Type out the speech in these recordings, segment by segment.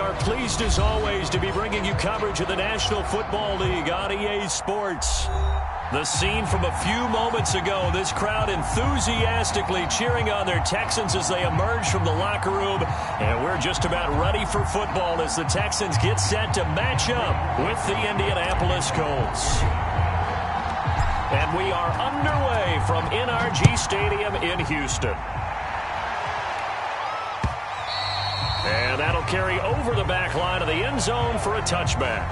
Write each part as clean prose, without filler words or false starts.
are pleased as always to be bringing you coverage of the National Football League on EA Sports. The scene from a few moments ago, this crowd enthusiastically cheering on their Texans as they emerge from the locker room. And we're just about ready for football as the Texans get set to match up with the Indianapolis Colts. And we are underway from NRG Stadium in Houston. And that'll carry over the back line of the end zone for a touchback.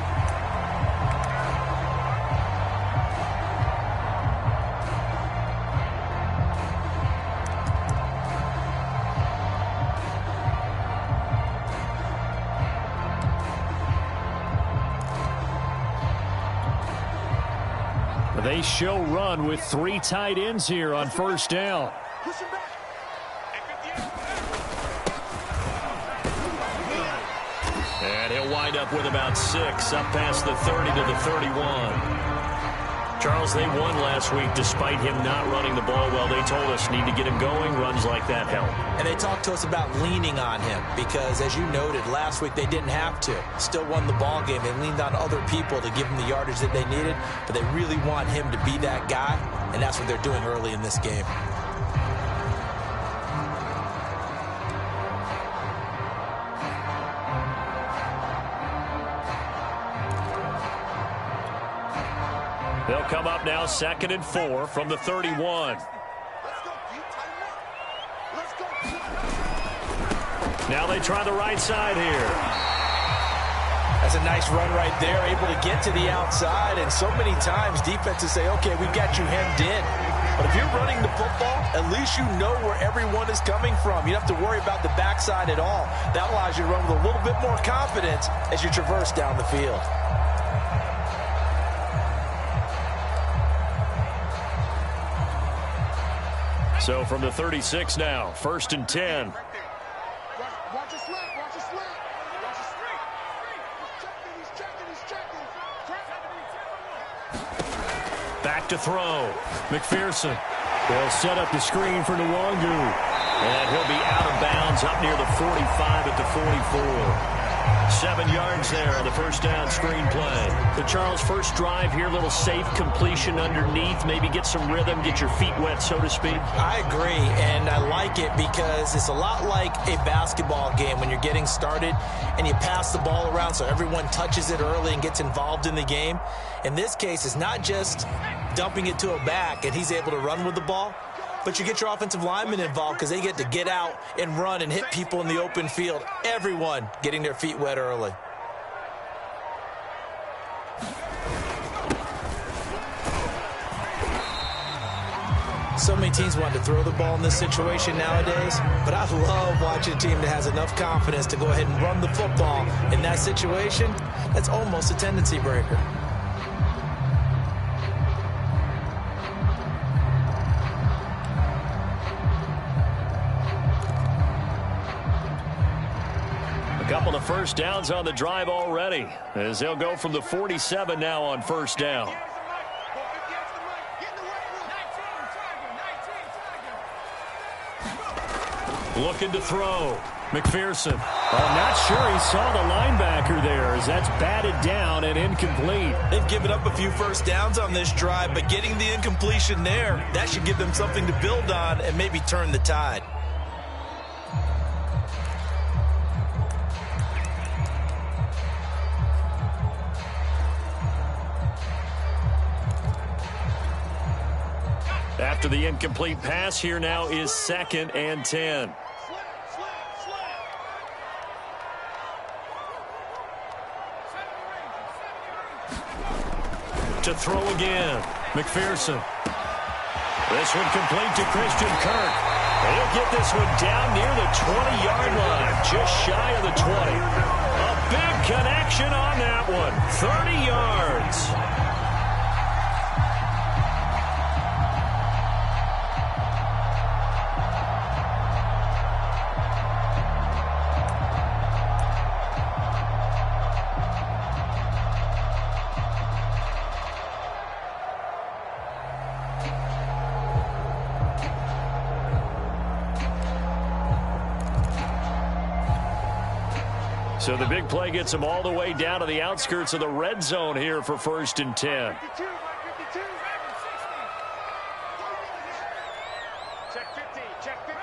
They show run with 3 tight ends here on first down. And he'll wind up with about 6 up past the 30 to the 31. Charles, they won last week despite him not running the ball well. They told us need to get him going. Runs like that help. And they talked to us about leaning on him because, as you noted, last week they didn't have to. Still won the ball game. They leaned on other people to give him the yardage that they needed, but they really want him to be that guy, and that's what they're doing early in this game. They'll come up now 2nd and 4 from the 31. Now they try the right side here. That's a nice run right there, able to get to the outside. And so many times defenses say, okay, we've got you hemmed in. But if you're running the football, at least you know where everyone is coming from. You don't have to worry about the backside at all. That allows you to run with a little bit more confidence as you traverse down the field. So from the 36 now, 1st and 10. Watch his slant, watch his slant. Watch his slant. He's checking. Back to throw. McPherson. They'll set up the screen for Nwangu. And he'll be out of bounds up near the 45 at the 44. 7 yards there on the first down screen play. The Charles first drive here, little safe completion underneath. Maybe get some rhythm, get your feet wet, so to speak. I agree, and I like it because it's a lot like a basketball game when you're getting started and you pass the ball around so everyone touches it early and gets involved in the game. In this case, it's not just dumping it to a back and he's able to run with the ball, but you get your offensive linemen involved because they get to get out and run and hit people in the open field. Everyone getting their feet wet early. So many teams want to throw the ball in this situation nowadays, but I love watching a team that has enough confidence to go ahead and run the football in that situation. That's almost a tendency breaker. Couple of first downs on the drive already as they'll go from the 47 now on first down. Looking to throw. McPherson. I'm not sure he saw the linebacker there as that's batted down and incomplete. They've given up a few first downs on this drive, but getting the incompletion there, that should give them something to build on and maybe turn the tide. After the incomplete pass, here now is 2nd and 10. To throw again, McPherson. This one complete to Christian Kirk. He'll get this one down near the 20-yard line, just shy of the 20. A big connection on that one, 30 yards. So the big play gets him all the way down to the outskirts of the red zone here for 1st and 10. Check 50, check 50.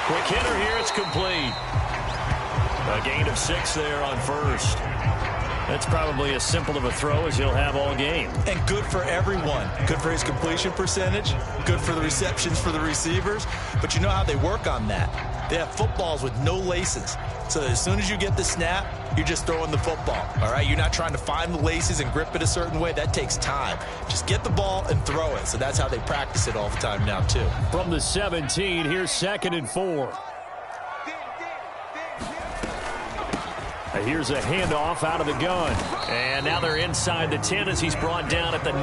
Quick hitter here, it's complete. A gain of 6 there on 1st. That's probably as simple of a throw as he'll have all game. And good for everyone. Good for his completion percentage. Good for the receptions for the receivers. But you know how they work on that. They have footballs with no laces. So that as soon as you get the snap, you're just throwing the football. All right? You're not trying to find the laces and grip it a certain way. That takes time. Just get the ball and throw it. So that's how they practice it all the time now, too. From the 17, here's 2nd and 4. Here's a handoff out of the gun. And now they're inside the 10 as he's brought down at the 9.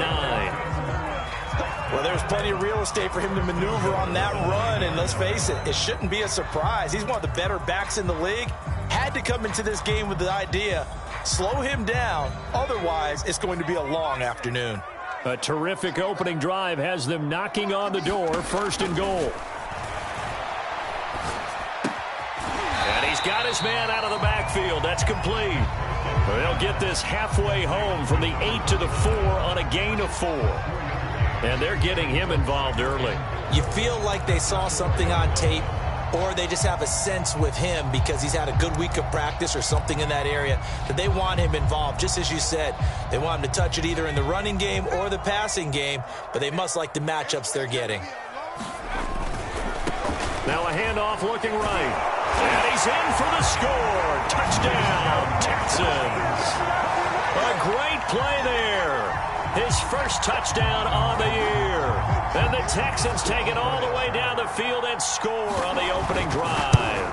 Well, there's plenty of real estate for him to maneuver on that run. And let's face it, it shouldn't be a surprise. He's one of the better backs in the league. Had to come into this game with the idea, slow him down. Otherwise, it's going to be a long afternoon. A terrific opening drive has them knocking on the door, 1st and goal. He's got his man out of the backfield. That's complete. They'll get this halfway home from the 8 to the 4 on a gain of 4. And they're getting him involved early. You feel like they saw something on tape, or they just have a sense with him because he's had a good week of practice or something in that area that they want him involved. Just as you said, they want him to touch it either in the running game or the passing game, but they must like the matchups they're getting. Now a handoff looking right. And he's in for the score. Touchdown, Texans. A great play there. His first touchdown on the year. And the Texans take it all the way down the field and score on the opening drive.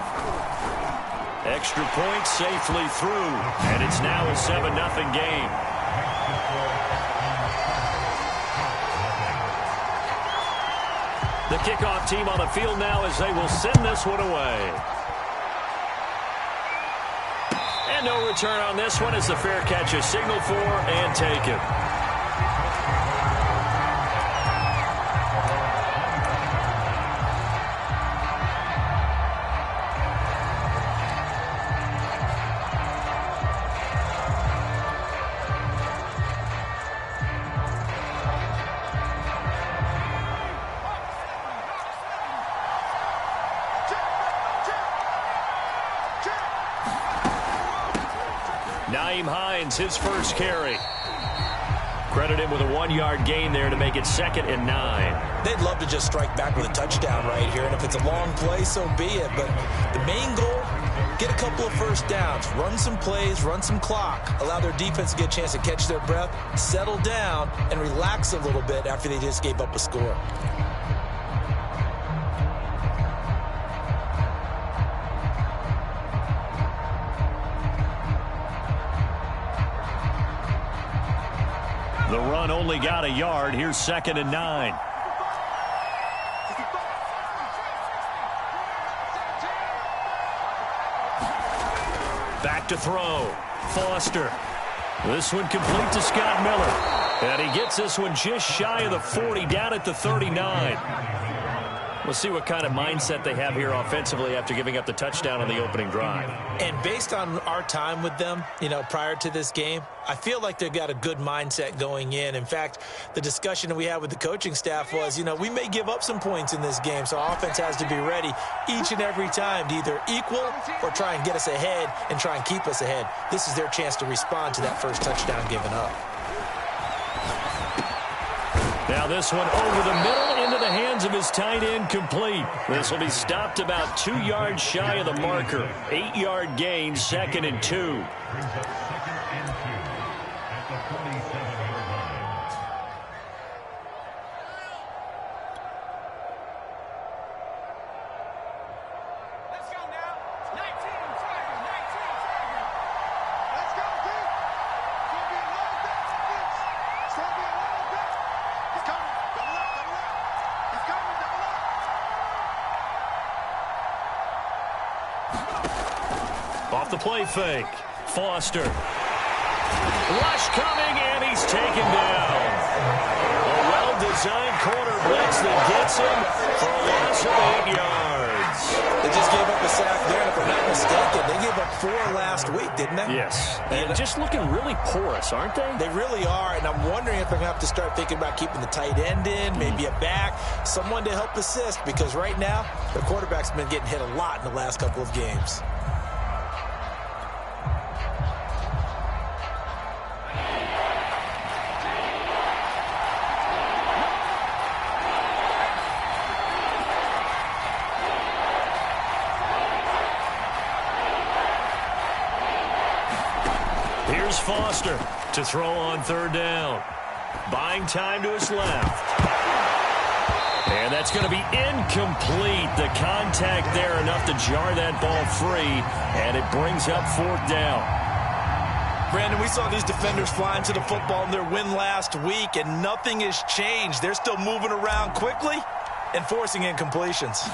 Extra point safely through. And it's now a 7-0 game. The kickoff team on the field now as they will send this one away. And no return on this one as the fair catch is signaled for and taken. His first carry. Credit him with a 1-yard gain there to make it 2nd and 9. They'd love to just strike back with a touchdown right here, and if it's a long play, so be it. But the main goal, get a couple of first downs, run some plays, run some clock, allow their defense to get a chance to catch their breath, settle down, and relax a little bit after they just gave up a score. The run only got a yard. Here's 2nd and 9. Back to throw. Foster. This one complete to Scott Miller. And he gets this one just shy of the 40, down at the 39. We'll see what kind of mindset they have here offensively after giving up the touchdown on the opening drive. And based on our time with them, prior to this game, I feel like they've got a good mindset going in. In fact, the discussion that we had with the coaching staff was, we may give up some points in this game, so our offense has to be ready each and every time to either equal or try and get us ahead and try and keep us ahead. This is their chance to respond to that first touchdown given up. Now this one over the middle into the hands of his tight end, complete. This will be stopped about 2 yards shy of the marker. 8-yard gain, 2nd and 2. Off the play fake. Foster. Rush coming, and he's taken down. A well-designed corner blitz that gets him for a loss of 8 yards. They just gave up a sack there, and if I'm not mistaken, they gave up 4 last week, didn't they? Yes. And just looking really porous, aren't they? They really are, and I'm wondering if they're going to have to start thinking about keeping the tight end in, maybe a back, someone to help assist, because right now, the quarterback's been getting hit a lot in the last couple of games. Here's Foster to throw on 3rd down. Buying time to his left. And that's going to be incomplete. The contact there enough to jar that ball free, and it brings up 4th down. Brandon, we saw these defenders flying to the football in their win last week, and nothing has changed. They're still moving around quickly and forcing incompletions.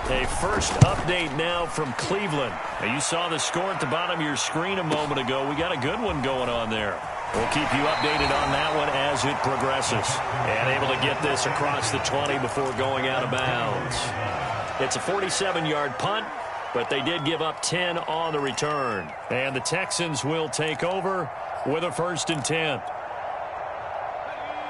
A first update now from Cleveland. Now, you saw the score at the bottom of your screen a moment ago. We got a good one going on there. We'll keep you updated on that one as it progresses. And able to get this across the 20 before going out of bounds. It's a 47-yard punt, but they did give up 10 on the return. And the Texans will take over with a 1st and 10.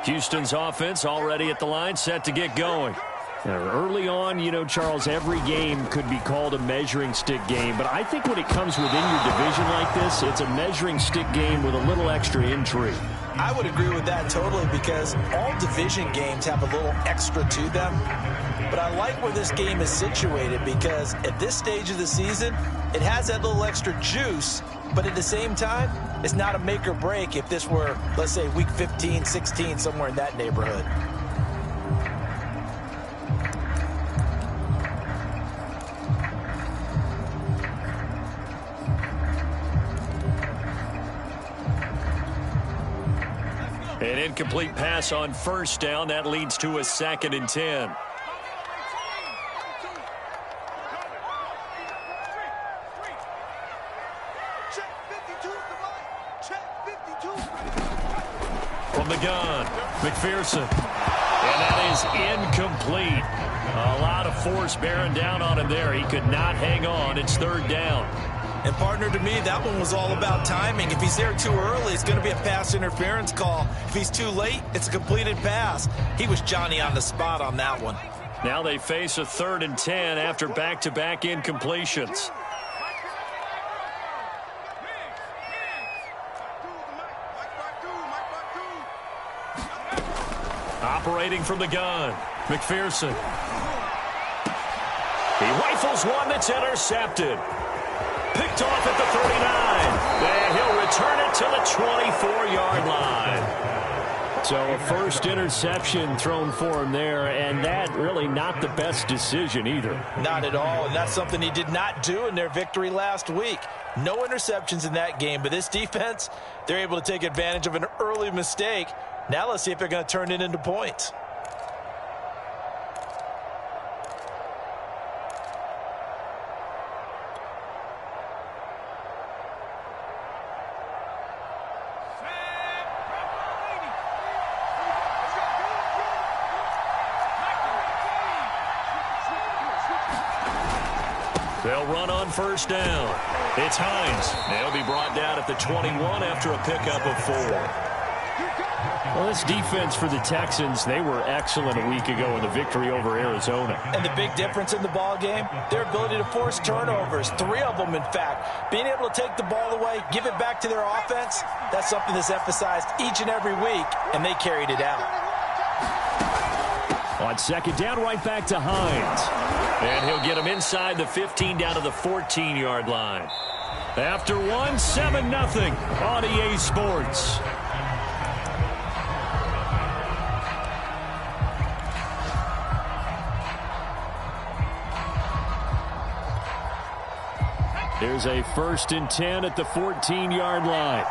Houston's offense already at the line, set to get going. Early on, you know, Charles, every game could be called a measuring stick game. But I think when it comes within your division like this, it's a measuring stick game with a little extra intrigue. I would agree with that totally, because all division games have a little extra to them. But I like where this game is situated, because at this stage of the season, it has that little extra juice. But at the same time, it's not a make or break if this were, let's say, week 15, 16, somewhere in that neighborhood. An incomplete pass on 1st down. That leads to a 2nd and 10. From the gun, McPherson. And that is incomplete. A lot of force bearing down on him there. He could not hang on. It's 3rd down. And, partner, to me, that one was all about timing. If he's there too early, it's going to be a pass interference call. If he's too late, it's a completed pass. He was Johnny on the spot on that one. Now they face a 3rd and 10 after back-to-back incompletions. Operating from the gun, McPherson. He rifles one that's intercepted. Picked off at the 39. And he'll return it to the 24-yard line. So a first interception thrown for him there, and that really not the best decision either. Not at all, and that's something he did not do in their victory last week. No interceptions in that game, but this defense, they're able to take advantage of an early mistake. Now let's see if they're going to turn it into points. They'll run on 1st down. It's Hines. They'll be brought down at the 21 after a pickup of 4. Well, this defense for the Texans, they were excellent a week ago in the victory over Arizona. And the big difference in the ball game, their ability to force turnovers, 3 of them, in fact. Being able to take the ball away, give it back to their offense, that's something that's emphasized each and every week, and they carried it out. On 2nd down, right back to Hines. And he'll get him inside the 15 down to the 14-yard line. After one, 7-0 on EA Sports. There's a 1st and 10 at the 14-yard line.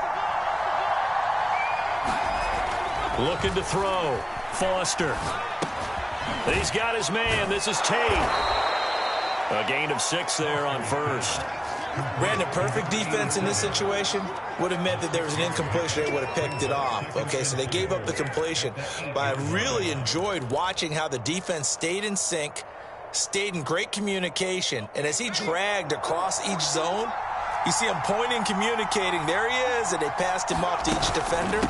Looking to throw. Foster. He's got his man. This is Tate. A gain of 6 there on 1st. Brandon, perfect defense in this situation would have meant that there was an incompletion. They would have picked it off. Okay, so they gave up the completion. But I really enjoyed watching how the defense stayed in sync, stayed in great communication, and as he dragged across each zone, you see him pointing, communicating. There he is, and they passed him off to each defender.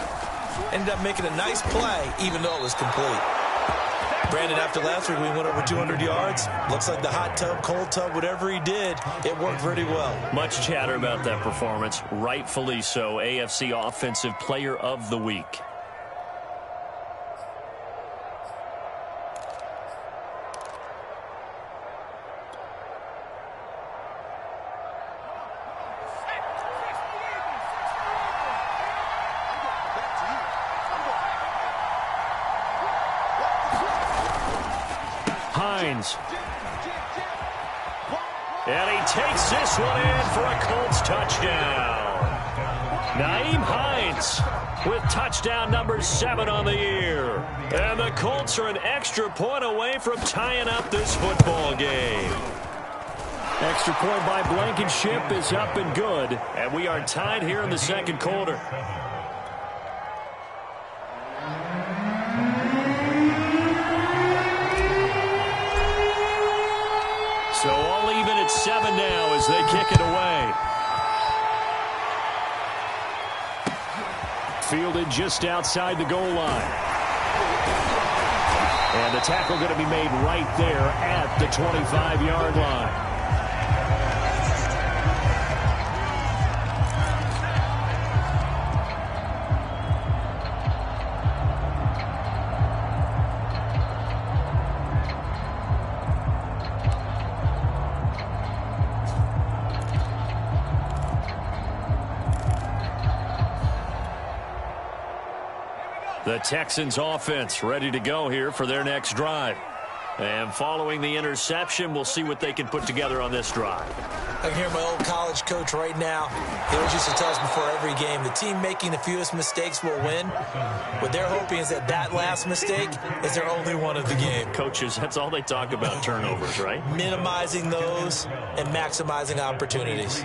Ended up making a nice play, even though it was complete. Brandon, after last week, we went over 200 yards. Looks like the hot tub, cold tub, whatever he did, it worked pretty well. Much chatter about that performance. Rightfully so. AFC Offensive Player of the Week. And he takes this one in for a Colts touchdown. Nyheim Hines with touchdown number 7 on the year. And the Colts are an extra point away from tying up this football game. Extra point by Blankenship is up and good. And we are tied here in the second quarter. So all even at 7 now as they kick it away. Fielded just outside the goal line. And the tackle going to be made right there at the 25-yard line. The Texans offense ready to go here for their next drive. And following the interception, we'll see what they can put together on this drive. I can hear my old college coach right now. He always used to tell us before every game, the team making the fewest mistakes will win. What they're hoping is that that last mistake is their only one of the game. Coaches, that's all they talk about, turnovers, right? Minimizing those and maximizing opportunities.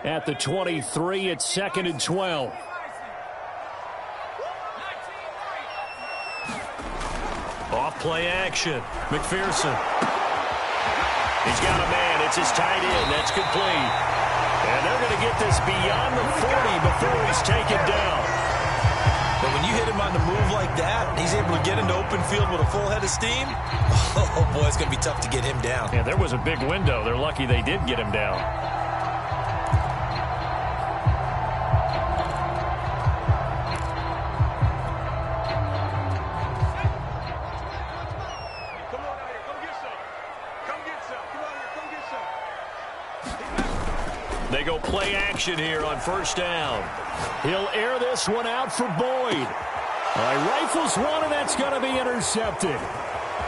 At the 23, it's 2nd and 12. Off play action. McPherson. He's got a man. It's his tight end. That's complete. And they're going to get this beyond the 40 before he's taken down. But when you hit him on the move like that, he's able to get into open field with a full head of steam. Oh, boy, it's going to be tough to get him down. Yeah, there was a big window. They're lucky they did get him down. They go play action here on first down. He'll air this one out for Boyd. Rifles one, and that's going to be intercepted.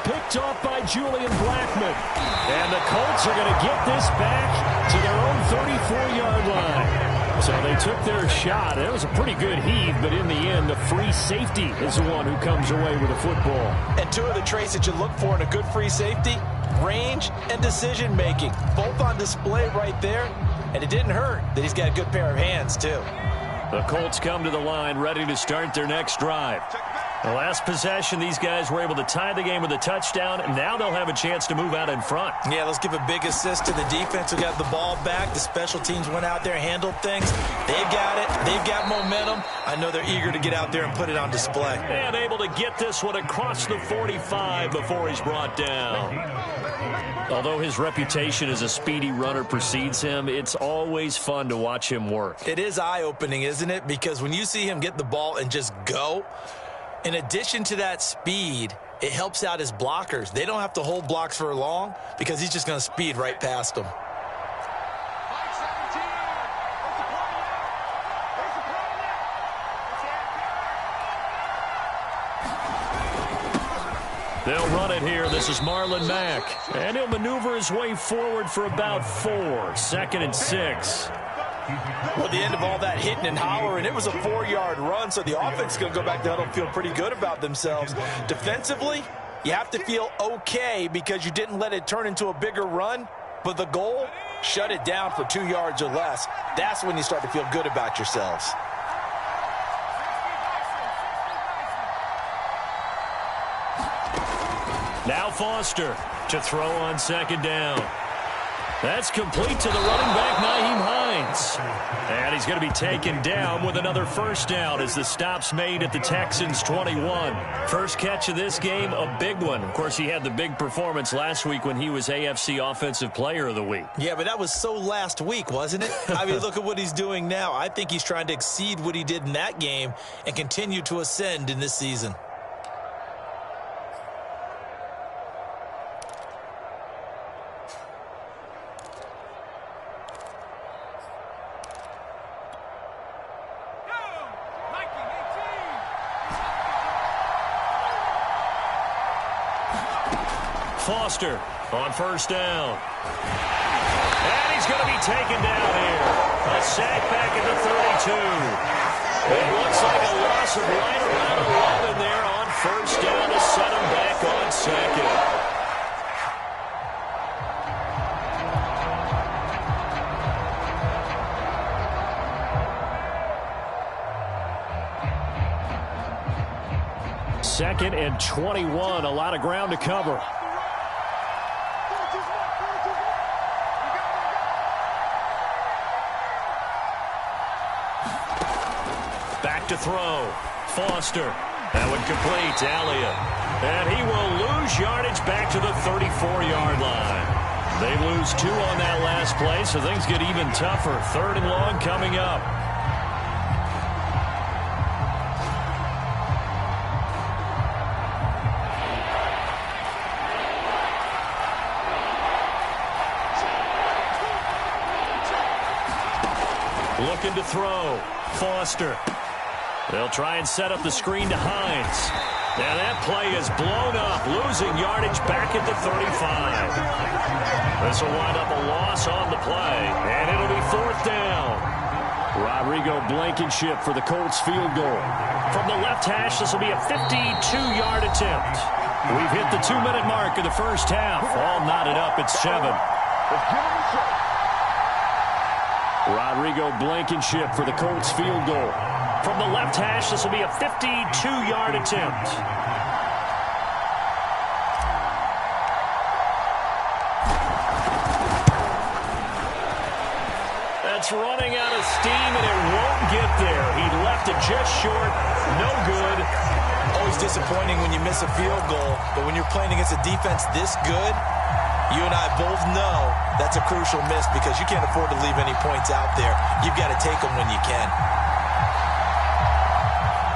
Picked off by Julian Blackmon. And the Colts are going to get this back to their own 34-yard line. So they took their shot. It was a pretty good heave, but in the end, the free safety is the one who comes away with the football. And two of the traits that you look for in a good free safety, range and decision-making, both on display right there. And it didn't hurt that he's got a good pair of hands, too. The Colts come to the line ready to start their next drive. The last possession, these guys were able to tie the game with a touchdown, and now they'll have a chance to move out in front. Yeah, let's give a big assist to the defense who got the ball back. The special teams went out there, handled things. They've got it. They've got momentum. I know they're eager to get out there and put it on display. And able to get this one across the 45 before he's brought down. Although his reputation as a speedy runner precedes him, it's always fun to watch him work. It is eye-opening, isn't it? Because when you see him get the ball and just go, in addition to that speed, it helps out his blockers. They don't have to hold blocks for long because he's just going to speed right past them. They'll run it here. This is Marlon Mack. And he'll maneuver his way forward for about 4. 2nd and 6. Well, the end of all that hitting and hollering, it was a 4-yard run, so the offense is going to go back to huddle and feel pretty good about themselves. Defensively, You have to feel okay because you didn't let it turn into a bigger run, but the goal, shut it down for 2 yards or less. That's when you start to feel good about yourselves. Now Foster to throw on second down. That's complete to the running back, Nyheim Hines. And he's going to be taken down with another first down as the stop's made at the Texans' 21. First catch of this game, a big one. Of course, he had the big performance last week when he was AFC Offensive Player of the Week. Yeah, but that was so last week, wasn't it? I mean, look at what he's doing now. I think he's trying to exceed what he did in that game and continue to ascend in this season. Foster on first down. And he's going to be taken down here. A sack back at the 32. It looks like a loss of right around 11 there on first down to set him back on second. Second and 21, a lot of ground to cover. Back to throw. Foster. That would complete to Elliott. And he will lose yardage back to the 34-yard line. They lose 2 on that last play, so things get even tougher. Third and long coming up. Looking to throw. Foster. They'll try and set up the screen to Hines. Now that play is blown up, losing yardage back at the 35. This will wind up a loss on the play, and it'll be fourth down. Rodrigo Blankenship for the Colts field goal. From the left hash, this will be a 52-yard attempt. We've hit the 2-minute mark of the first half. All knotted up at 7. Rodrigo Blankenship for the Colts field goal. From the left hash, this will be a 52-yard attempt. That's running out of steam, and it won't get there. He left it just short. No good. Always disappointing when you miss a field goal, but when you're playing against a defense this good, you and I both know that's a crucial miss because you can't afford to leave any points out there. You've got to take them when you can.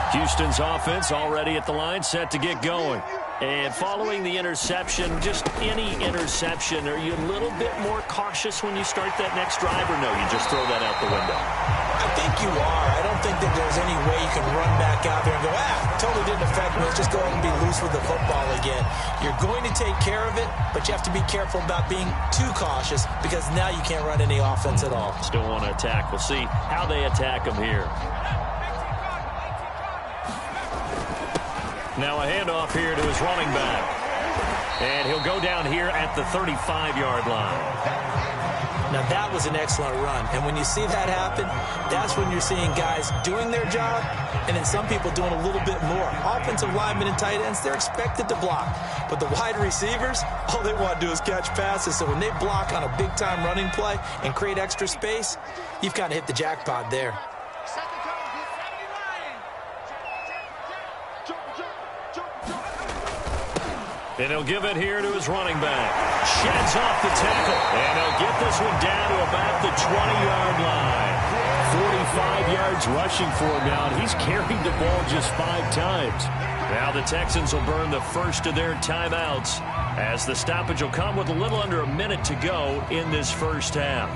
Houston's offense already at the line, set to get going. And following the interception, just any interception, are you a little bit more cautious when you start that next drive, or no, you just throw that out the window? I think you are. I don't think that there's any way you can run back out there and go, totally didn't affect me. Let's just go ahead and be loose with the football again. You're going to take care of it, but you have to be careful about being too cautious because now you can't run any offense at all. Still want to attack. We'll see how they attack them here. Now a handoff here to his running back. And he'll go down here at the 35-yard line. Now that was an excellent run. And when you see that happen, that's when you're seeing guys doing their job and then some people doing a little bit more. Offensive linemen and tight ends, they're expected to block. But the wide receivers, all they want to do is catch passes. So when they block on a big-time running play and create extra space, you've kind of hit the jackpot there. And he'll give it here to his running back. Sheds off the tackle. And he'll get this one down to about the 20-yard line. 45 yards rushing for him now. And he's carried the ball just 5 times. Now the Texans will burn the first of their timeouts as the stoppage will come with a little under a minute to go in this first half.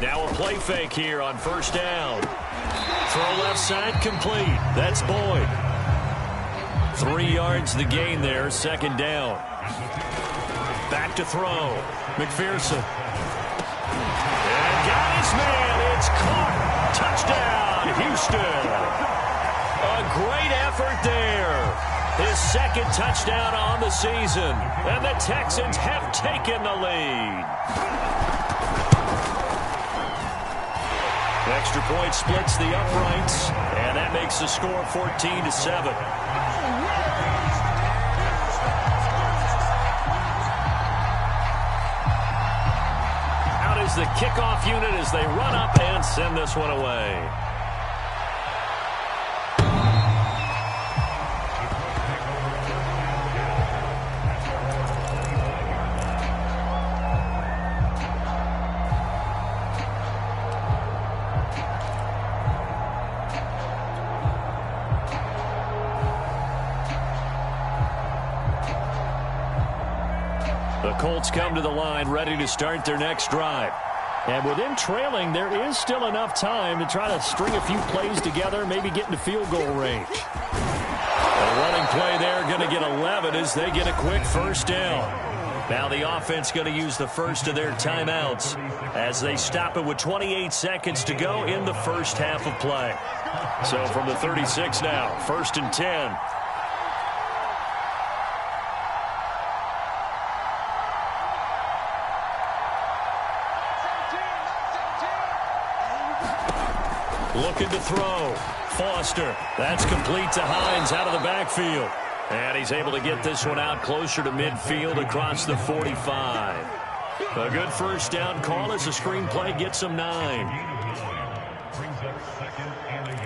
Now a play fake here on first down. Throw left side complete. That's Boyd. 3 yards the gain there, second down. Back to throw. McPherson. And got his man. It's caught. Touchdown, Houston. A great effort there. His second touchdown on the season. And the Texans have taken the lead. Extra point splits the uprights, and that makes the score 14-7. Out is the kickoff unit as they run up and send this one away. The Colts come to the line ready to start their next drive. And with them trailing, there is still enough time to try to string a few plays together, maybe get into field goal range. A running play there, going to get 11 as they get a quick first down. Now the offense going to use the first of their timeouts as they stop it with 28 seconds to go in the first half of play. So from the 36 now, 1st and 10. Looking to throw. Foster. That's complete to Hines out of the backfield. And he's able to get this one out closer to midfield across the 45. A good first down call as the screen play gets him 9. Brings up 2nd and 1.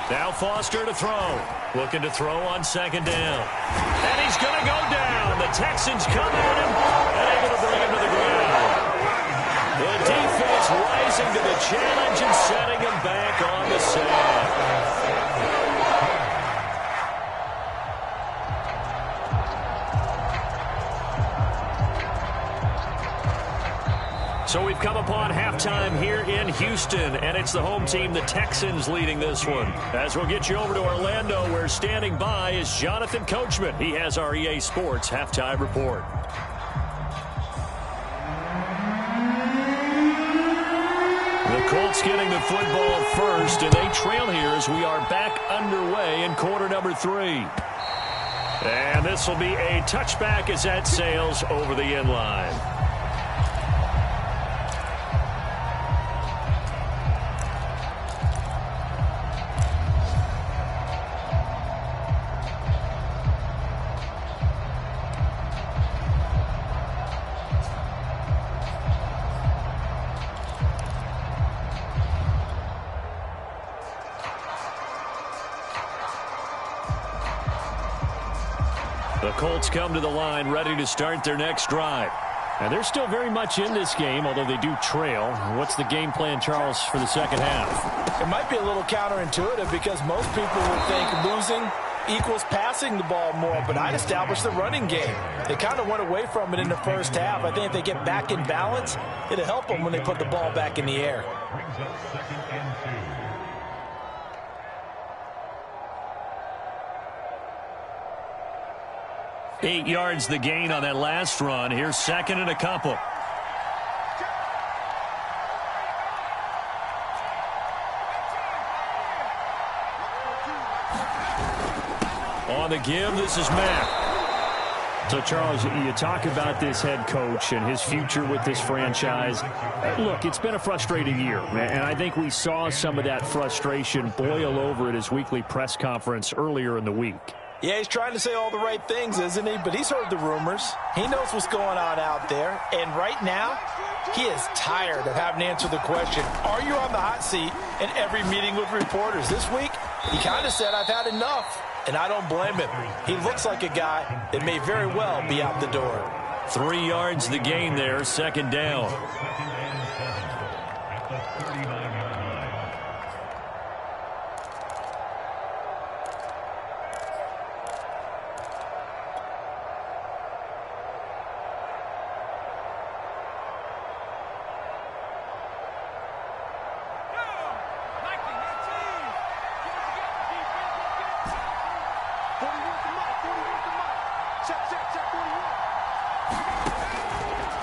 Now Foster to throw. Looking to throw on 2nd down. And he's going to go down. The Texans come at him and able to bring him to the ground. The defense rising to the challenge and setting him back on the sand. So we've come upon halftime here in Houston, and it's the home team, the Texans, leading this one. As we'll get you over to Orlando, where standing by is Jonathan Coachman. He has our EA Sports halftime report. The Colts getting the football first, and they trail here as we are back underway in quarter number 3. And this will be a touchback as that sails over the end line. The Colts come to the line ready to start their next drive. And they're still very much in this game, although they do trail. What's the game plan, Charles, for the second half? It might be a little counterintuitive because most people would think losing equals passing the ball more, but I'd establish the running game. They kind of went away from it in the first half. I think if they get back in balance, it'll help them when they put the ball back in the air. Brings up 2nd and 2. 8 yards the gain on that last run. Here's 2nd and a couple. On the give, this is Matt. So, Charles, you talk about this head coach and his future with this franchise. Look, it's been a frustrating year, and I think we saw some of that frustration boil over at his weekly press conference earlier in the week. Yeah, he's trying to say all the right things, isn't he? But he's heard the rumors. He knows what's going on out there. And right now, he is tired of having to answer the question, are you on the hot seat in every meeting with reporters? This week, he kind of said, I've had enough. And I don't blame him. He looks like a guy that may very well be out the door. 3 yards the gain there, second down. Second and 7 at the 39-yard line.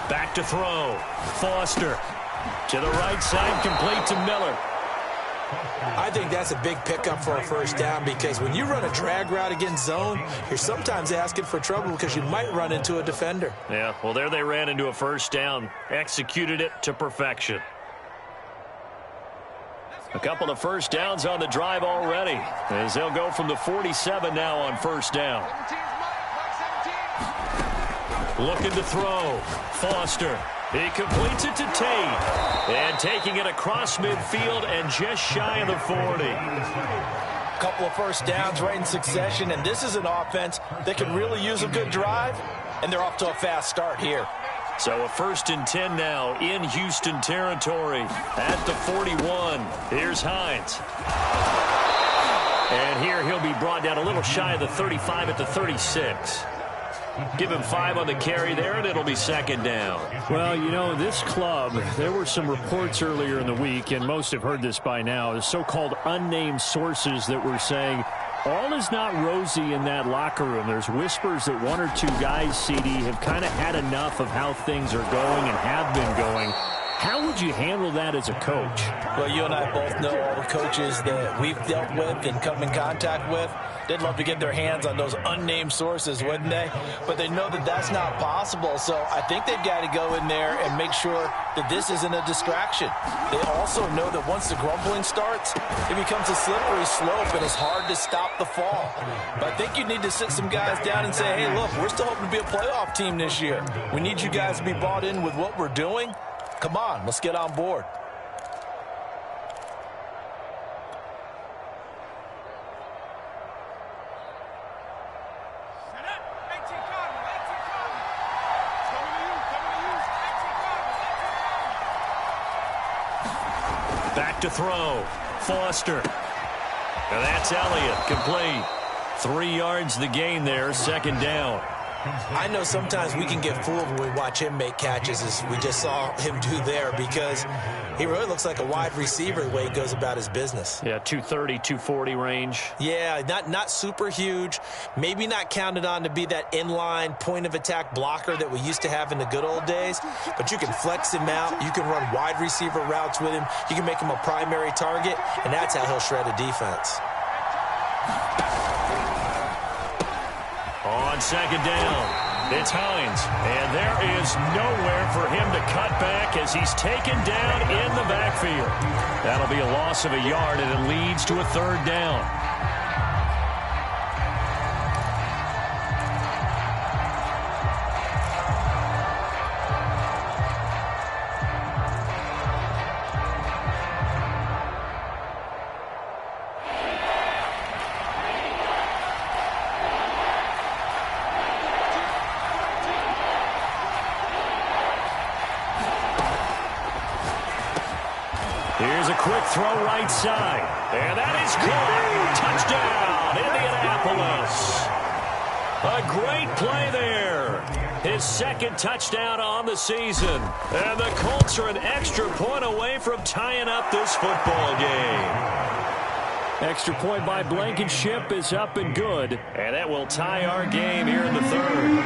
Back to throw. Foster to the right side, complete to Miller. I think that's a big pickup for a first down because when you run a drag route against zone, you're sometimes asking for trouble because you might run into a defender. Yeah, well, there they ran into a first down. Executed it to perfection. A couple of first downs on the drive already as they'll go from the 47 now on first down. Looking to throw. Foster. He completes it to Tate. And taking it across midfield and just shy of the 40. A couple of first downs right in succession, and this is an offense that can really use a good drive, and they're off to a fast start here. So a 1st and 10 now in Houston territory at the 41. Here's Hines. And here he'll be brought down a little shy of the 35 at the 36. Give him 5 on the carry there, and it'll be second down. Well, you know, this club, there were some reports earlier in the week, and most have heard this by now, the so-called unnamed sources that were saying all is not rosy in that locker room. There's whispers that 1 or 2 guys, CD, have kind of had enough of how things are going and have been going. How would you handle that as a coach? Well, you and I both know all the coaches that we've dealt with and come in contact with. They'd love to get their hands on those unnamed sources, wouldn't they? But they know that that's not possible, so I think they've got to go in there and make sure that this isn't a distraction. They also know that once the grumbling starts, it becomes a slippery slope and it's hard to stop the fall. But I think you need to sit some guys down and say, hey, look, we're still hoping to be a playoff team this year. We need you guys to be bought in with what we're doing. Come on, let's get on board. Back to throw. Foster. And that's Elliott. Complete. 3 yards the gain there. Second down. I know sometimes we can get fooled when we watch him make catches, as we just saw him do there, because he really looks like a wide receiver the way he goes about his business. Yeah, 230, 240 range. Yeah, not super huge. Maybe not counted on to be that inline point-of-attack blocker that we used to have in the good old days, but you can flex him out. You can run wide receiver routes with him. You can make him a primary target, and that's how he'll shred a defense. On second down, it's Hines. And there is nowhere for him to cut back as he's taken down in the backfield. That'll be a loss of a yard, and it leads to a third down. Here's a quick throw right side. And that is caught. Touchdown, Indianapolis. A great play there. His second touchdown on the season. And the Colts are an extra point away from tying up this football game. Extra point by Blankenship is up and good. And that will tie our game here in the third.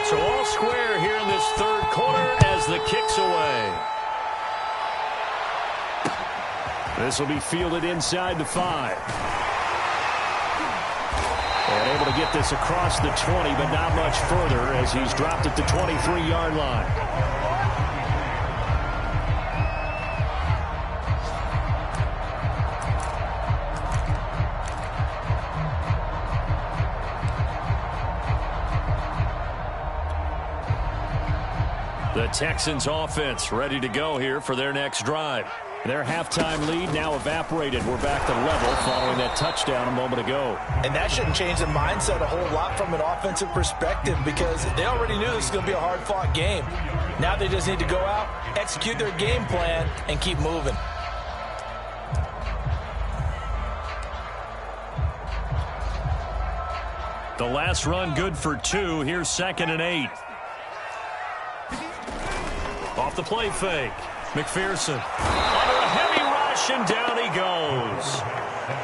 So all square here in this third quarter as the kick's away. This will be fielded inside the 5. And able to get this across the 20, but not much further as he's dropped at the 23-yard line. The Texans offense ready to go here for their next drive. Their halftime lead now evaporated. We're back to level following that touchdown a moment ago. And that shouldn't change the mindset a whole lot from an offensive perspective because they already knew this was going to be a hard-fought game. Now they just need to go out, execute their game plan, and keep moving. The last run good for 2. Here's 2nd and 8. Off the play fake. McPherson under a heavy rush, and down he goes.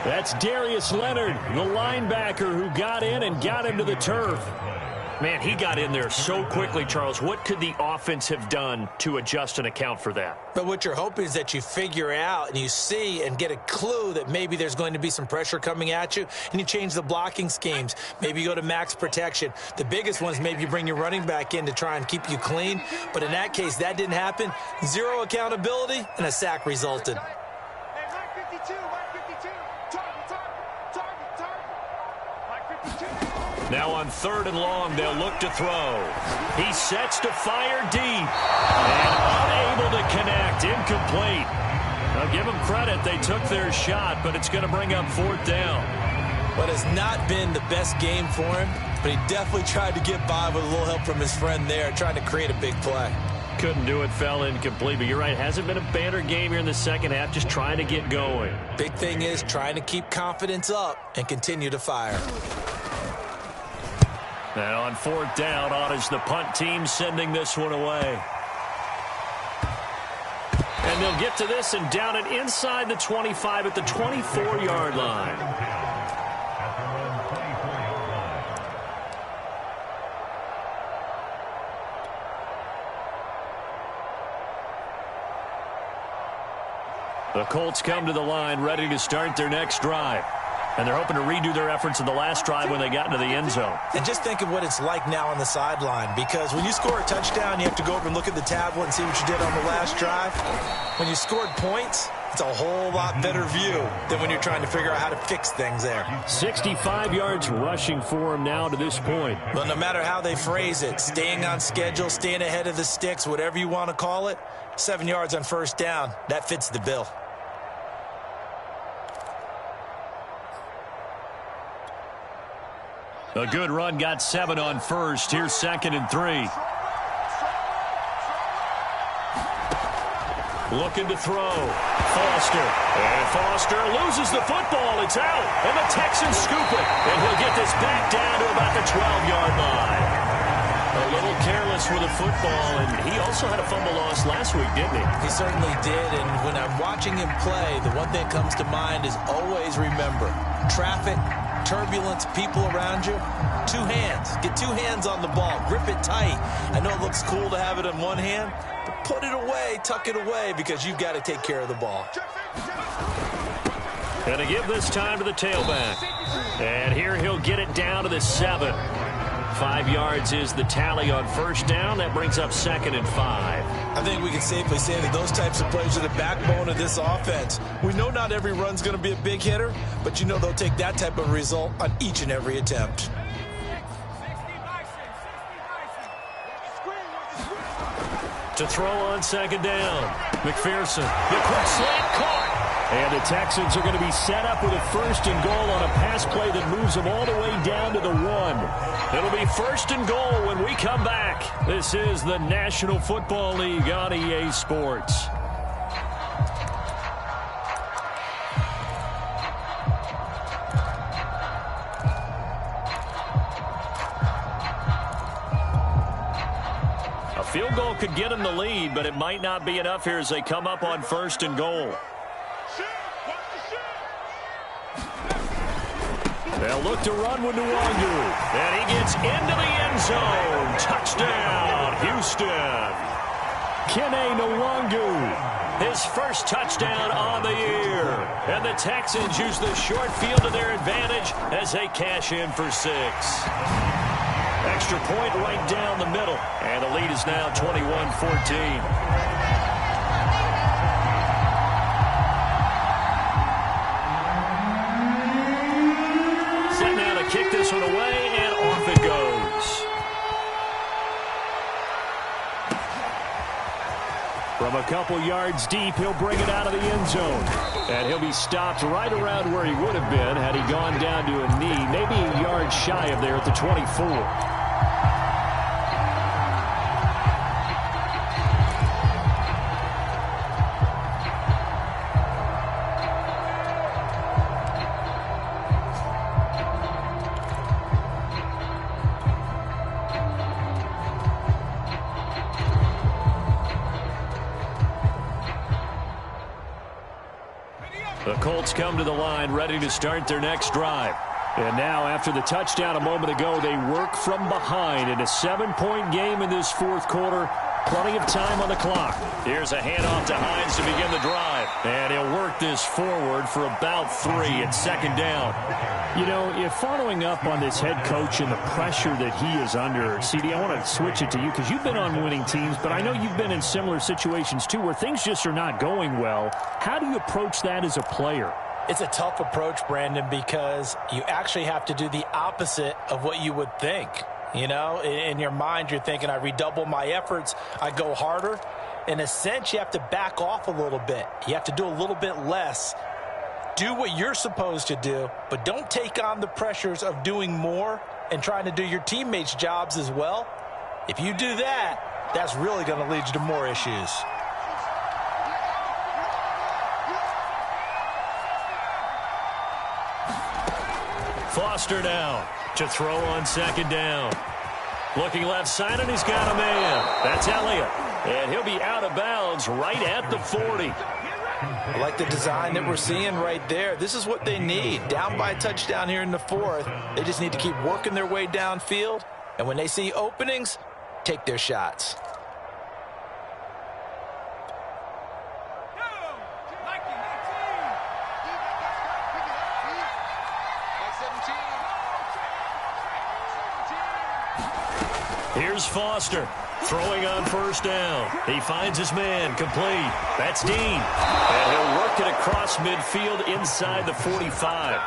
That's Darius Leonard, the linebacker who got in and got him to the turf. Man, he got in there so quickly, Charles. What could the offense have done to adjust and account for that? But what you're hoping is that you figure out and you see and get a clue that maybe there's going to be some pressure coming at you, and you change the blocking schemes. Maybe you go to max protection. The biggest one is maybe you bring your running back in to try and keep you clean. But in that case, that didn't happen. 0 accountability, and a sack resulted. Hey, line 52, line 52. Target. Line 52. Now on 3rd and long, they'll look to throw. He sets to fire deep and unable to connect. Incomplete. I'll give them credit. They took their shot, but it's going to bring up 4th down. But it's not been the best game for him, but he definitely tried to get by with a little help from his friend there, trying to create a big play. Couldn't do it, fell incomplete. But you're right, hasn't been a banner game here in the second half, just trying to get going. Big thing is trying to keep confidence up and continue to fire. And on 4th down, on is the punt team sending this one away. And they'll get to this and down it inside the 25 at the 24-yard line. The Colts come to the line ready to start their next drive. And they're hoping to redo their efforts in the last drive when they got into the end zone. And just think of what it's like now on the sideline, because when you score a touchdown, you have to go over and look at the tablet and see what you did on the last drive. When you scored points, it's a whole lot better view than when you're trying to figure out how to fix things there. 65 yards rushing for him now to this point. But no matter how they phrase it, staying on schedule, staying ahead of the sticks, whatever you want to call it, 7 yards on 1st down, that fits the bill. A good run got 7 on 1st. Here's 2nd and 3. Looking to throw. Foster. And Foster loses the football. It's out. And the Texans scoop it. And he'll get this back down to about the 12-yard line. A little careless with the football. And he also had a fumble loss last week, didn't he? He certainly did. And when I'm watching him play, the one thing that comes to mind is always remember, traffic, turbulence, people around you, 2 hands. Get 2 hands on the ball. Grip it tight. I know it looks cool to have it in one hand, but put it away, tuck it away, because you've got to take care of the ball. Going to give this time to the tailback. And here he'll get it down to the 7. 5 yards is the tally on 1st down. That brings up 2nd and 5. I think we can safely say that those types of plays are the backbone of this offense. We know not every run's going to be a big hitter, but you know they'll take that type of result on each and every attempt. To throw on 2nd down. McPherson. The quick slant caught. And the Texans are going to be set up with a 1st and goal on a pass play that moves them all the way down to the 1. It'll be 1st and goal when we come back. This is the National Football League on EA Sports. A field goal could get them the lead, but it might not be enough here as they come up on 1st and goal. They'll look to run with Nwangu. And he gets into the end zone. Touchdown, Houston. Kene Nwangu, his first touchdown on the year. And the Texans use the short field to their advantage as they cash in for 6. Extra point right down the middle. And the lead is now 21-14. Kick this one away, and off it goes. From a couple yards deep, he'll bring it out of the end zone. And he'll be stopped right around where he would have been had he gone down to a knee, maybe a yard shy of there at the 24. The Colts come to the line, ready to start their next drive. And now, after the touchdown a moment ago, they work from behind in a 7-point game in this fourth quarter. Plenty of time on the clock. Here's a handoff to Hines to begin the drive. And he'll work this forward for about 3 at second down. You know, if following up on this head coach and the pressure that he is under, CD, I want to switch it to you because you've been on winning teams, but I know you've been in similar situations too where things just are not going well. How do you approach that as a player? It's a tough approach, Brandon, because you actually have to do the opposite of what you would think. You know, in your mind, you're thinking, I redouble my efforts, I go harder. In a sense, you have to back off a little bit. You have to do a little bit less. Do what you're supposed to do, but don't take on the pressures of doing more and trying to do your teammates' jobs as well. If you do that, that's really going to lead you to more issues. Foster now to throw on second down. Looking left side, and he's got a man. That's Elliott. And he'll be out of bounds right at the 40. I like the design that we're seeing right there. This is what they need. Down by a touchdown here in the fourth. They just need to keep working their way downfield. And when they see openings, take their shots. Here's Foster throwing on first down. He finds his man complete. That's Dean. And he'll work it across midfield inside the 45.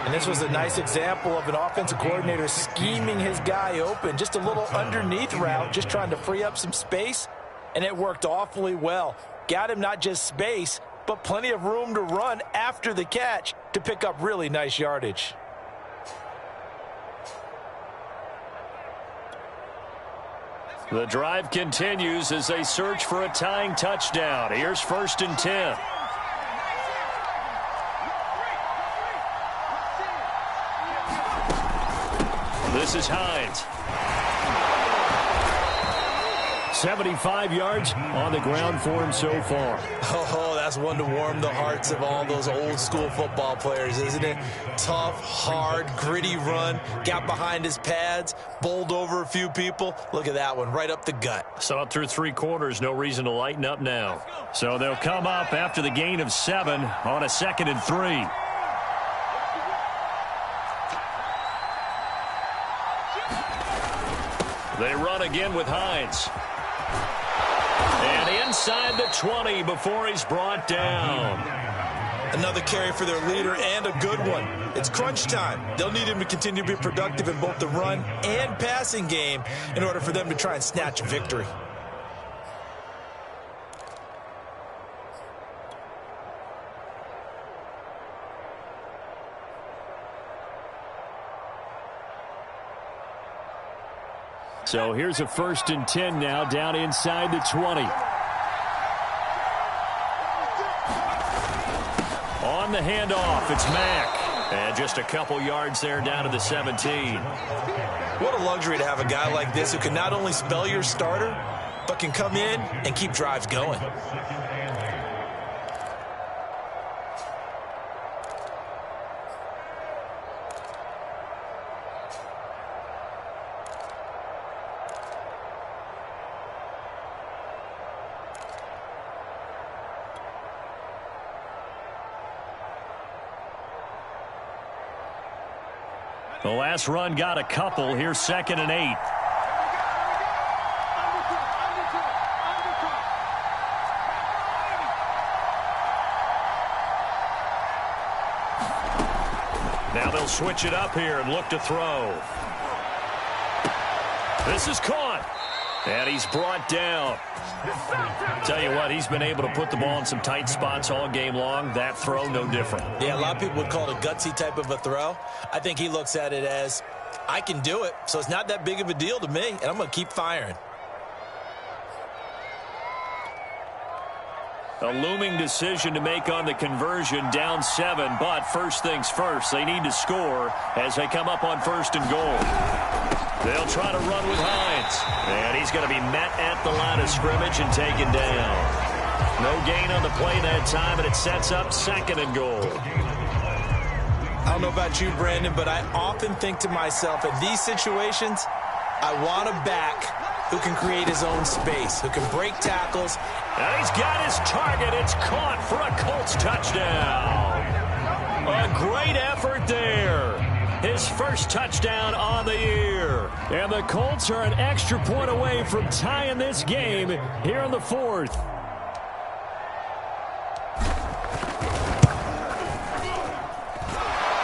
And this was a nice example of an offensive coordinator scheming his guy open. Just a little underneath route, just trying to free up some space. And it worked awfully well. Got him not just space, but plenty of room to run after the catch to pick up really nice yardage. The drive continues as they search for a tying touchdown. Here's 1st and 10. This is Hines. 75 yards on the ground for him so far. Oh, that's one to warm the hearts of all those old school football players, isn't it? Tough, hard, gritty run. Got behind his pads, bowled over a few people. Look at that one, right up the gut. Saw it through 3 quarters. No reason to lighten up now. So they'll come up after the gain of 7 on a 2nd and 3. They run again with Hines. And inside the 20 before he's brought down. Another carry for their leader and a good one. It's crunch time. They'll need him to continue to be productive in both the run and passing game in order for them to try and snatch a victory. So here's a 1st and 10 now down inside the 20. On the handoff, it's Mack. And just a couple yards there down to the 17. What a luxury to have a guy like this who can not only spell your starter, but can come in and keep drives going. The last run got a couple. Here's 2nd and 8. Now they'll switch it up here and look to throw. This is caught. And he's brought down. Tell you what, he's been able to put the ball in some tight spots all game long. That throw, no different. Yeah, a lot of people would call it a gutsy type of a throw. I think he looks at it as, I can do it, so it's not that big of a deal to me, and I'm going to keep firing. A looming decision to make on the conversion, down 7, but first things first, they need to score as they come up on 1st and goal. They'll try to run with Hines, and he's going to be met at the line of scrimmage and taken down. No gain on the play that time, and it sets up 2nd and goal. I don't know about you, Brandon, but I often think to myself, in these situations, I want a back who can create his own space, who can break tackles. And he's got his target. It's caught for a Colts touchdown. A great effort there. His first touchdown on the year. And the Colts are an extra point away from tying this game here in the 4th.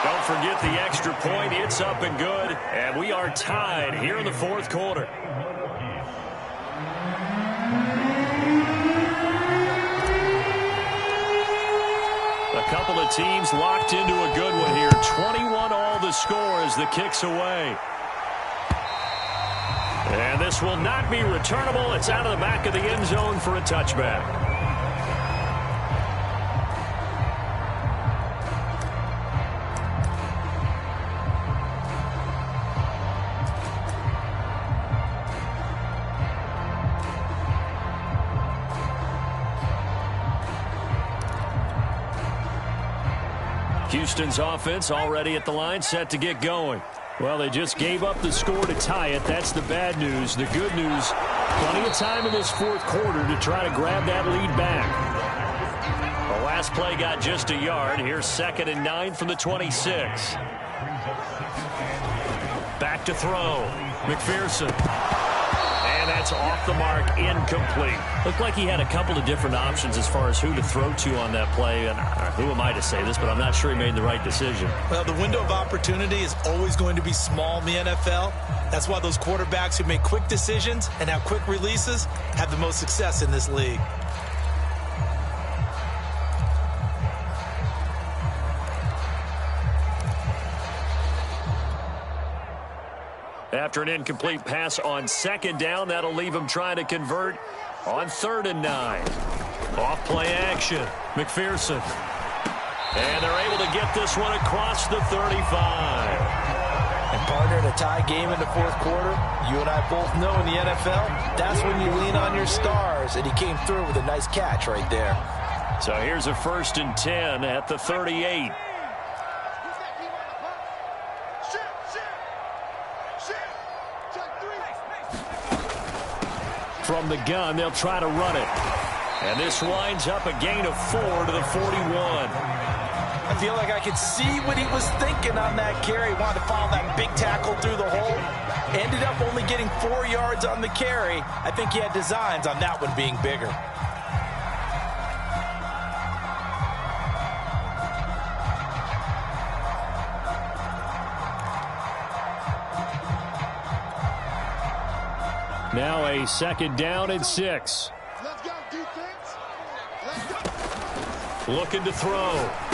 Don't forget the extra point. It's up and good. And we are tied here in the 4th quarter. A couple of teams locked into a good one here. 21 all the score as the kick's away. And this will not be returnable. It's out of the back of the end zone for a touchback. Houston's offense already at the line, set to get going. Well, they just gave up the score to tie it. That's the bad news. The good news, plenty of time in this 4th quarter to try to grab that lead back. The last play got just a yard. Here's 2nd and 9 from the 26. Back to throw. McPherson. And that's off the mark, incomplete. Looked like he had a couple of different options as far as who to throw to on that play. And who am I to say this, but I'm not sure he made the right decision. Well, the window of opportunity is always going to be small in the NFL. That's why those quarterbacks who make quick decisions and have quick releases have the most success in this league. After an incomplete pass on 2nd down, that'll leave him trying to convert on 3rd and 9. Off play action. McPherson. And they're able to get this one across the 35. And partner, in a tie game in the 4th quarter, you and I both know in the NFL, that's when you lean on your stars. And he came through with a nice catch right there. So here's a 1st and 10 at the 38. From the gun, they'll try to run it. And this winds up a gain of 4 to the 41. I feel like I could see what he was thinking on that carry. Wanted to follow that big tackle through the hole. Ended up only getting 4 yards on the carry. I think he had designs on that one being bigger. Now a 2nd down and 6. Let's go, defense. Let's go. Looking to throw.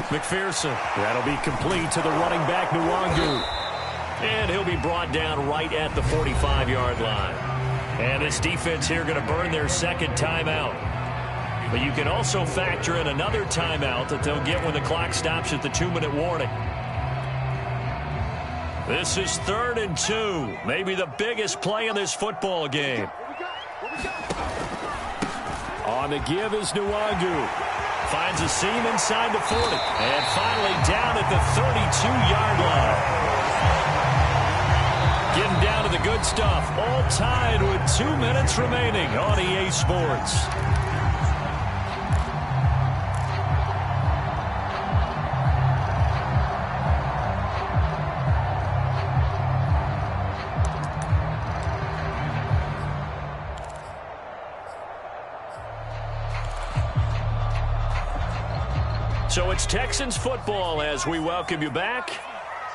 McPherson. That'll be complete to the running back, Nwangu. And he'll be brought down right at the 45-yard line. And this defense here going to burn their 2nd timeout. But you can also factor in another timeout that they'll get when the clock stops at the 2-minute warning. This is 3rd and 2. Maybe the biggest play in this football game. On the give is Nwangu. Finds a seam inside the 40. And finally down at the 32-yard line. Getting down to the good stuff. All tied with 2 minutes remaining on EA Sports. So it's Texans football as we welcome you back.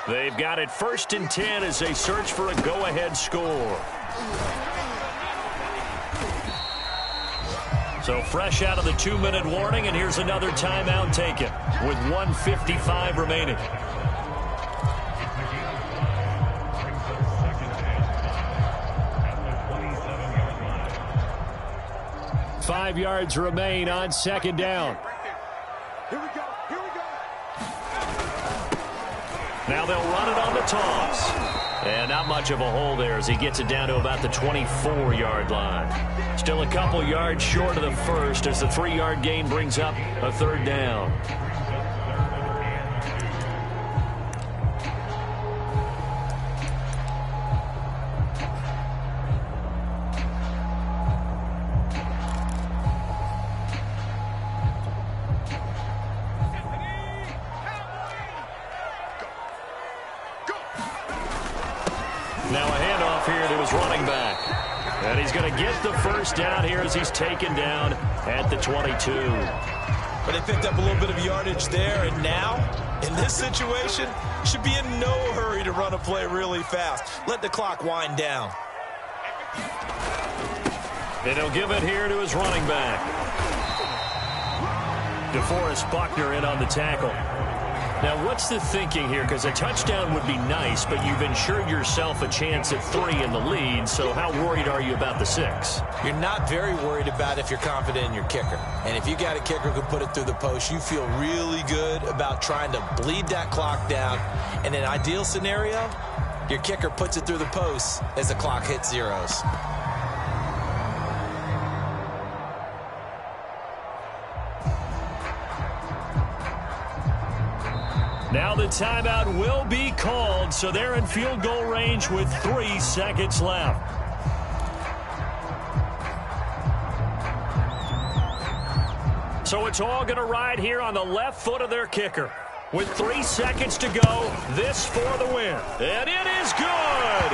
They've got it 1st and 10 as they search for a go-ahead score. So fresh out of the 2-minute warning, and here's another timeout taken with 1:55 remaining. At the 27-yard line. 5 yards remain on second down. Here we go. Here we go. Now they'll run it on the toss. And not much of a hole there as he gets it down to about the 24-yard line. Still a couple yards short of the first as the 3-yard gain brings up a third down. Now a handoff here to his running back. And he's going to get the first down here as he's taken down at the 22. But they picked up a little bit of yardage there, and now, in this situation, should be in no hurry to run a play really fast. Let the clock wind down. And he'll give it here to his running back. DeForest Buckner in on the tackle. Now, what's the thinking here? Because a touchdown would be nice, but you've ensured yourself a chance at 3 in the lead, so how worried are you about the 6? You're not very worried about it if you're confident in your kicker. And if you got a kicker who can put it through the post, you feel really good about trying to bleed that clock down. In an ideal scenario, your kicker puts it through the post as the clock hits zeros. Now the timeout will be called, so they're in field goal range with 3 seconds left. So it's all going to ride here on the left foot of their kicker. With 3 seconds to go, this for the win. And it is good!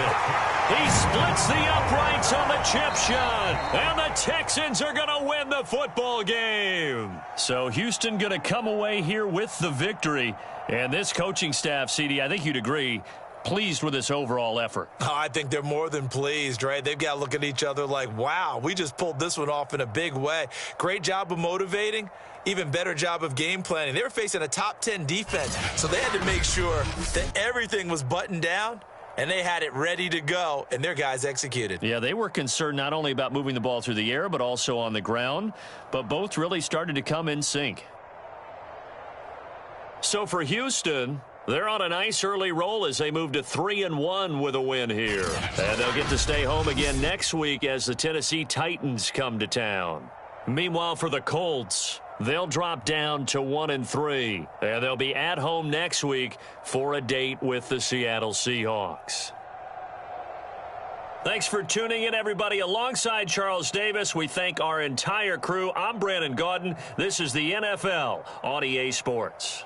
He splits the uprights on the chip shot. And the Texans are going to win the football game. So Houston going to come away here with the victory. And this coaching staff, CD, I think you'd agree, pleased with this overall effort. Oh, I think they're more than pleased, right? They've got to look at each other like, wow, we just pulled this one off in a big way. Great job of motivating. Even better job of game planning. They were facing a top 10 defense, so they had to make sure that everything was buttoned down, and they had it ready to go, and their guys executed. Yeah, they were concerned not only about moving the ball through the air, but also on the ground, but both really started to come in sync. So for Houston, they're on a nice early roll as they move to 3-1 with a win here. And they'll get to stay home again next week as the Tennessee Titans come to town. Meanwhile, for the Colts, they'll drop down to 1-3. And they'll be at home next week for a date with the Seattle Seahawks. Thanks for tuning in, everybody. Alongside Charles Davis, we thank our entire crew. I'm Brandon Gaudin. This is the NFL on EA Sports.